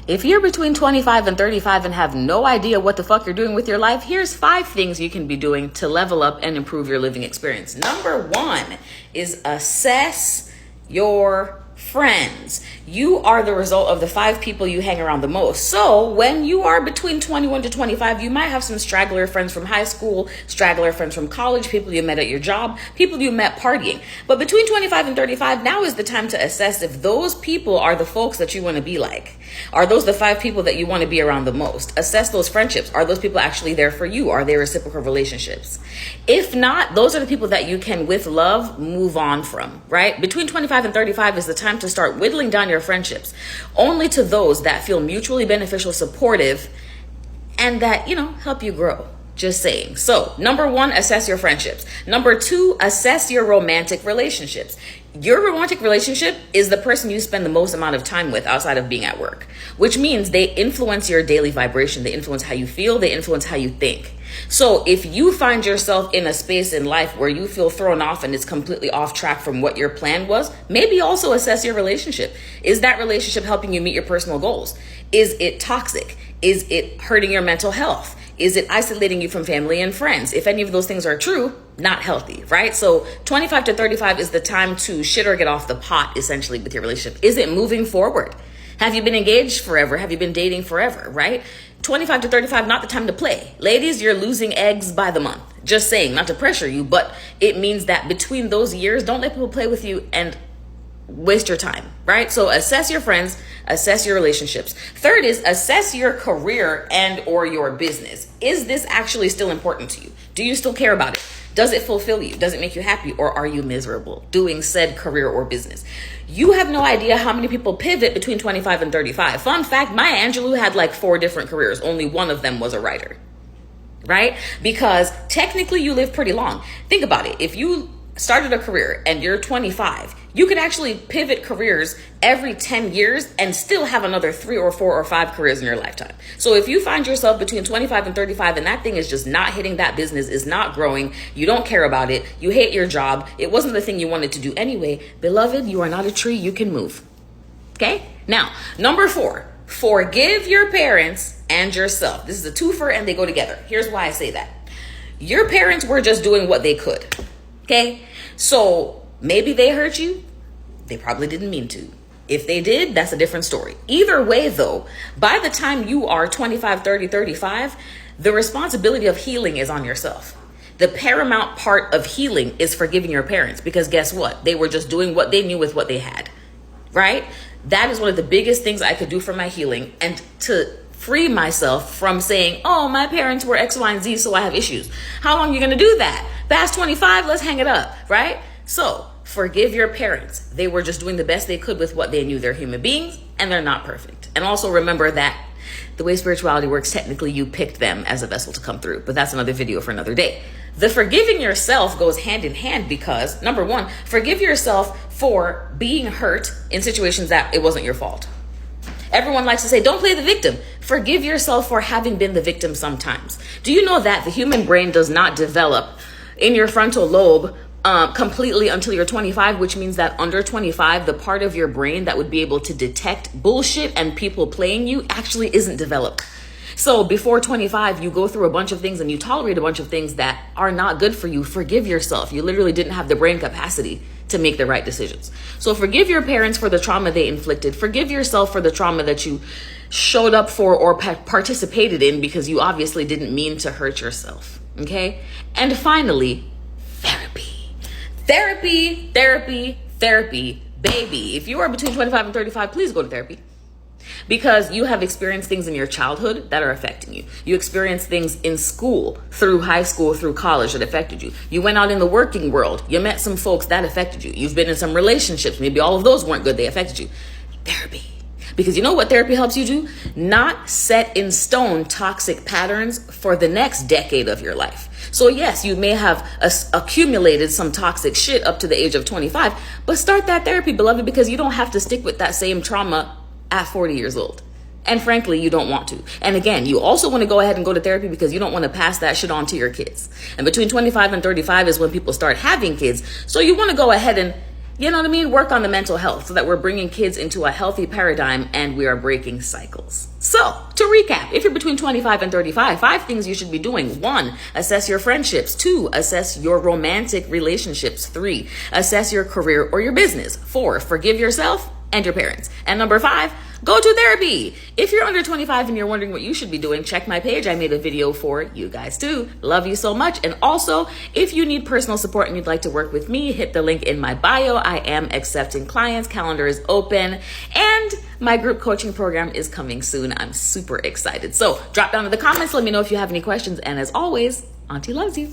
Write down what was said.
If you're between 25 and 35 and have no idea what the fuck you're doing with your life, here's 5 things you can be doing to level up and improve your living experience. Number 1 is assess your friends. You are the result of the 5 people you hang around the most. So when you are between 21 to 25, you might have some straggler friends from high school, straggler friends from college, people you met at your job, people you met partying. But between 25 and 35, now is the time to assess if those people are the folks that you want to be like. Are those the 5 people that you want to be around the most? Assess those friendships. Are those people actually there for you? Are they reciprocal relationships? If not, those are the people that you can, with love, move on from, right? Between 25 and 35 is the time to start whittling down your friendships only to those that feel mutually beneficial, supportive, and that, help you grow. Just saying. So, number 1, assess your friendships. Number 2, assess your romantic relationships. Your romantic relationship is the person you spend the most amount of time with outside of being at work, which means they influence your daily vibration. They influence how you feel. They influence how you think. So if you find yourself in a space in life where you feel thrown off and it's completely off track from what your plan was, maybe also assess your relationship. Is that relationship helping you meet your personal goals? Is it toxic? Is it hurting your mental health? Is it isolating you from family and friends? If any of those things are true, not healthy, right? So 25 to 35 is the time to shit or get off the pot, essentially, with your relationship. Is it moving forward? Have you been engaged forever? Have you been dating forever, right? 25 to 35, not the time to play. Ladies, you're losing eggs by the month. Just saying, not to pressure you, but it means that between those years, don't let people play with you and waste your time, right? So assess your friends, assess your relationships. Third is assess your career and or your business. Is this actually still important to you? Do you still care about it? Does it fulfill you? Does it make you happy? Or are you miserable doing said career or business? You have no idea how many people pivot between 25 and 35. Fun fact, Maya Angelou had like 4 different careers. Only one of them was a writer, right? Because technically you live pretty long. Think about it. If you started a career and you're 25, you could actually pivot careers every 10 years and still have another 3 or 4 or 5 careers in your lifetime. So if you find yourself between 25 and 35 and that thing is just not hitting, that business is not growing, you don't care about it, you hate your job, it wasn't the thing you wanted to do anyway, beloved, you are not a tree, you can move. Okay? Now, number 4, forgive your parents and yourself. This is a twofer and they go together. Here's why I say that. Your parents were just doing what they could. Okay, so maybe they hurt you. They probably didn't mean to. If they did, that's a different story. Either way, though, by the time you are 25, 30, 35, the responsibility of healing is on yourself. The paramount part of healing is forgiving your parents, because guess what? They were just doing what they knew with what they had, right? That is one of the biggest things I could do for my healing, and to free myself from saying, oh, my parents were X, Y, and Z, so I have issues. How long are you going to do that? Past 25, let's hang it up, right? So forgive your parents. They were just doing the best they could with what they knew. They're human beings and they're not perfect. And also remember that the way spirituality works, technically you picked them as a vessel to come through, but that's another video for another day. The forgiving yourself goes hand in hand because, number 1, forgive yourself for being hurt in situations that it wasn't your fault. Everyone likes to say, don't play the victim. Forgive yourself for having been the victim sometimes. Do you know that the human brain does not develop in your frontal lobe completely until you're 25, which means that under 25, the part of your brain that would be able to detect bullshit and people playing you actually isn't developed. So before 25, you go through a bunch of things and you tolerate a bunch of things that are not good for you. Forgive yourself. You literally didn't have the brain capacity to make the right decisions. So forgive your parents for the trauma they inflicted. Forgive yourself for the trauma that you showed up for or participated in because you obviously didn't mean to hurt yourself. Okay? And finally, therapy. Therapy, therapy, therapy. Baby, if you are between 25 and 35, please go to therapy. Because you have experienced things in your childhood that are affecting you. You experienced things in school, through high school, through college that affected you. You went out in the working world. You met some folks that affected you. You've been in some relationships. Maybe all of those weren't good. They affected you. Therapy. Because you know what therapy helps you do? Not set in stone toxic patterns for the next decade of your life. So yes, you may have accumulated some toxic shit up to the age of 25, but start that therapy, beloved, because you don't have to stick with that same trauma at 40 years old. And frankly, you don't want to. And again, you also want to go ahead and go to therapy because you don't want to pass that shit on to your kids. And between 25 and 35 is when people start having kids. So you want to go ahead and you know what I mean, work on the mental health so that we're bringing kids into a healthy paradigm and we are breaking cycles. So to recap, if you're between 25 and 35, 5 things you should be doing. 1, assess your friendships. 2, assess your romantic relationships. 3, assess your career or your business. 4, forgive yourself and your parents. And number 5, go to therapy. If you're under 25 and you're wondering what you should be doing, check my page. I made a video for you guys too. Love you so much. And also, if you need personal support and you'd like to work with me, hit the link in my bio. I am accepting clients. Calendar is open. And my group coaching program is coming soon. I'm super excited. So drop down in the comments. Let me know if you have any questions. And as always, Auntie loves you.